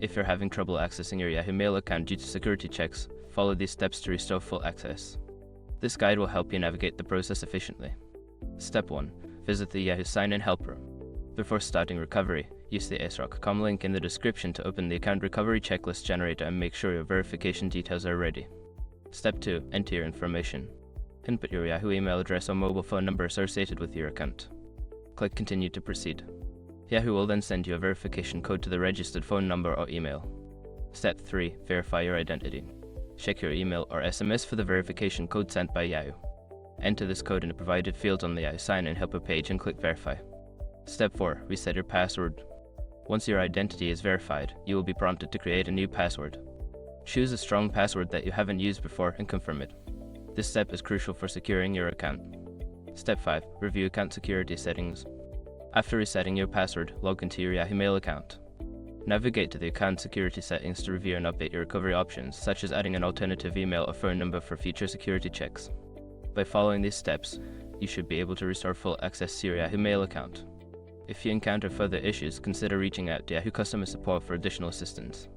If you're having trouble accessing your Yahoo Mail account due to security checks, follow these steps to restore full access. This guide will help you navigate the process efficiently. Step 1. Visit the Yahoo Sign-In Helper. Before starting recovery, use the sroc.com link in the description to open the account recovery checklist generator and make sure your verification details are ready. Step 2. Enter your information. Input your Yahoo email address or mobile phone number associated with your account. Click Continue to proceed. Yahoo will then send you a verification code to the registered phone number or email. Step 3. Verify your identity. Check your email or SMS for the verification code sent by Yahoo. Enter this code in the provided fields on the Yahoo Sign-In Helper page and click Verify. Step 4. Reset your password. Once your identity is verified, you will be prompted to create a new password. Choose a strong password that you haven't used before and confirm it. This step is crucial for securing your account. Step 5. Review account security settings. After resetting your password, log into your Yahoo Mail account. Navigate to the account security settings to review and update your recovery options, such as adding an alternative email or phone number for future security checks. By following these steps, you should be able to restore full access to your Yahoo Mail account. If you encounter further issues, consider reaching out to Yahoo customer support for additional assistance.